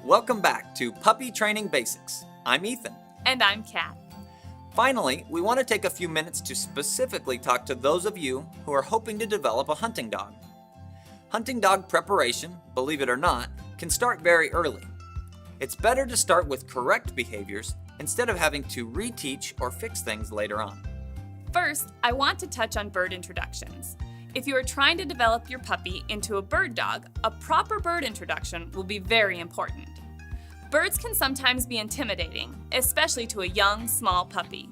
Welcome back to Puppy Training Basics. I'm Ethan. And I'm Kat. Finally, we want to take a few minutes to specifically talk to those of you who are hoping to develop a hunting dog. Hunting dog preparation, believe it or not, can start very early. It's better to start with correct behaviors instead of having to reteach or fix things later on. First, I want to touch on bird introductions. If you are trying to develop your puppy into a bird dog, a proper bird introduction will be very important. Birds can sometimes be intimidating, especially to a young, small puppy.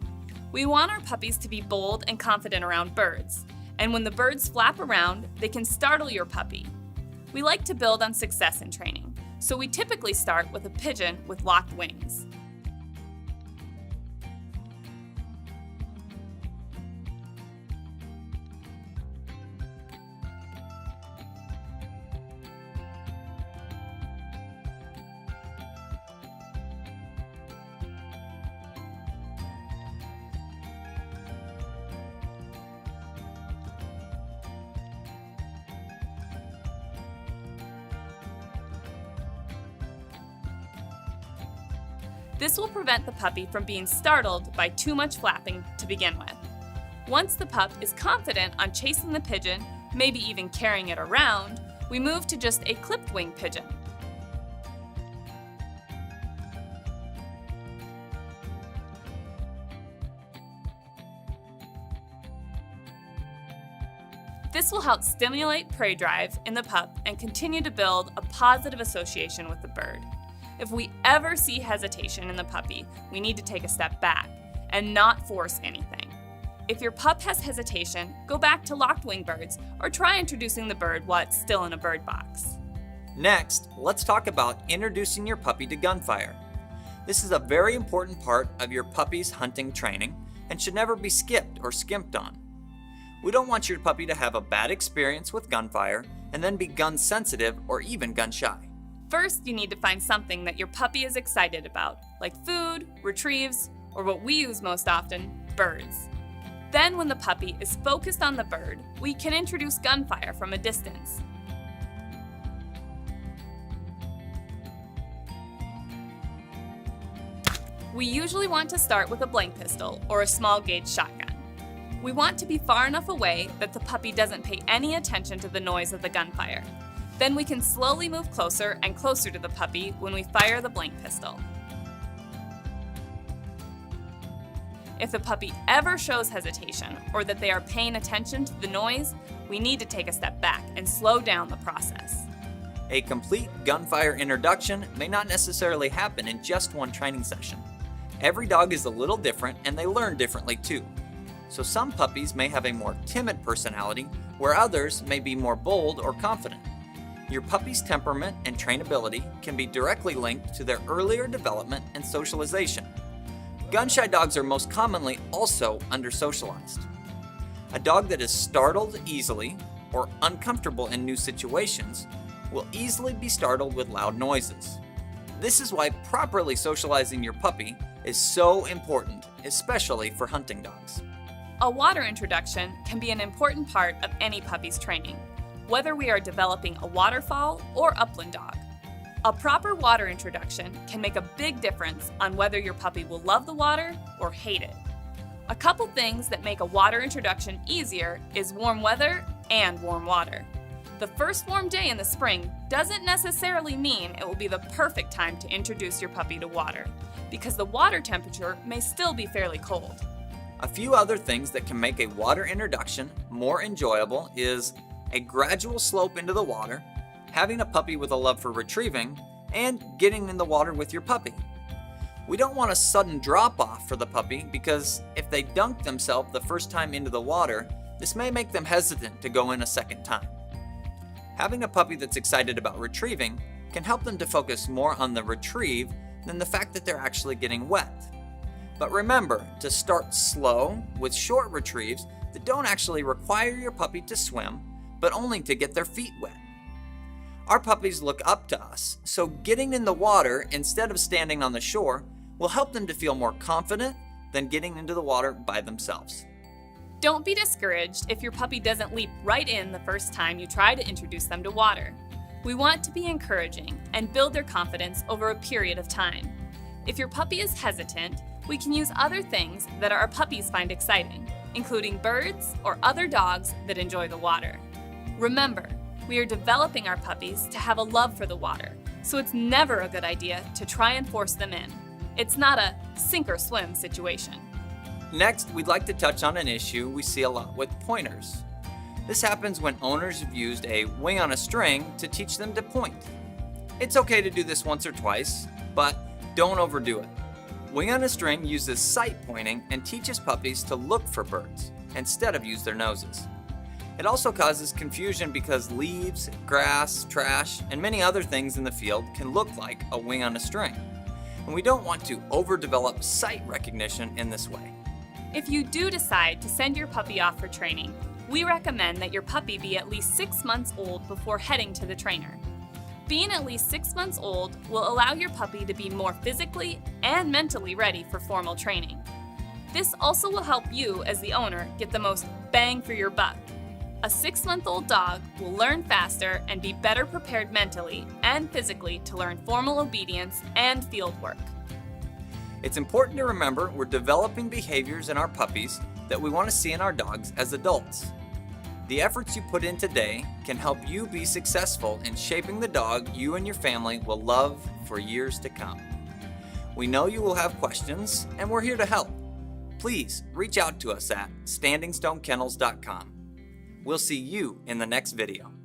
We want our puppies to be bold and confident around birds, and when the birds flap around, they can startle your puppy. We like to build on success in training, so we typically start with a pigeon with locked wings. This will prevent the puppy from being startled by too much flapping to begin with. Once the pup is confident on chasing the pigeon, maybe even carrying it around, we move to just a clipped wing pigeon. This will help stimulate prey drive in the pup and continue to build a positive association with the bird. If we ever see hesitation in the puppy, we need to take a step back and not force anything. If your pup has hesitation, go back to locked wing birds or try introducing the bird while it's still in a bird box. Next, let's talk about introducing your puppy to gunfire. This is a very important part of your puppy's hunting training and should never be skipped or skimped on. We don't want your puppy to have a bad experience with gunfire and then be gun sensitive or even gun shy. First, you need to find something that your puppy is excited about, like food, retrieves, or what we use most often, birds. Then, when the puppy is focused on the bird, we can introduce gunfire from a distance. We usually want to start with a blank pistol or a small gauge shotgun. We want to be far enough away that the puppy doesn't pay any attention to the noise of the gunfire. Then we can slowly move closer and closer to the puppy when we fire the blank pistol. If the puppy ever shows hesitation or that they are paying attention to the noise, we need to take a step back and slow down the process. A complete gunfire introduction may not necessarily happen in just one training session. Every dog is a little different and they learn differently too. So some puppies may have a more timid personality, where others may be more bold or confident. Your puppy's temperament and trainability can be directly linked to their earlier development and socialization. Gun-shy dogs are most commonly also under-socialized. A dog that is startled easily or uncomfortable in new situations will easily be startled with loud noises. This is why properly socializing your puppy is so important, especially for hunting dogs. A water introduction can be an important part of any puppy's training, whether we are developing a waterfowl or upland dog. A proper water introduction can make a big difference on whether your puppy will love the water or hate it. A couple things that make a water introduction easier is warm weather and warm water. The first warm day in the spring doesn't necessarily mean it will be the perfect time to introduce your puppy to water, because the water temperature may still be fairly cold. A few other things that can make a water introduction more enjoyable is a gradual slope into the water, having a puppy with a love for retrieving, and getting in the water with your puppy. We don't want a sudden drop off for the puppy because if they dunk themselves the first time into the water, this may make them hesitant to go in a second time. Having a puppy that's excited about retrieving can help them to focus more on the retrieve than the fact that they're actually getting wet. But remember to start slow with short retrieves that don't actually require your puppy to swim, but only to get their feet wet. Our puppies look up to us, so getting in the water instead of standing on the shore will help them to feel more confident than getting into the water by themselves. Don't be discouraged if your puppy doesn't leap right in the first time you try to introduce them to water. We want to be encouraging and build their confidence over a period of time. If your puppy is hesitant, we can use other things that our puppies find exciting, including birds or other dogs that enjoy the water. Remember, we are developing our puppies to have a love for the water, so it's never a good idea to try and force them in. It's not a sink or swim situation. Next, we'd like to touch on an issue we see a lot with pointers. This happens when owners have used a wing on a string to teach them to point. It's okay to do this once or twice, but don't overdo it. Wing on a string uses sight pointing and teaches puppies to look for birds instead of use their noses. It also causes confusion because leaves, grass, trash, and many other things in the field can look like a wing on a string. And we don't want to overdevelop sight recognition in this way. If you do decide to send your puppy off for training, we recommend that your puppy be at least 6 months old before heading to the trainer. Being at least 6 months old will allow your puppy to be more physically and mentally ready for formal training. This also will help you as the owner get the most bang for your buck. A 6-month-old dog will learn faster and be better prepared mentally and physically to learn formal obedience and field work. It's important to remember we're developing behaviors in our puppies that we want to see in our dogs as adults. The efforts you put in today can help you be successful in shaping the dog you and your family will love for years to come. We know you will have questions, and we're here to help. Please reach out to us at standingstonekennels.com. We'll see you in the next video.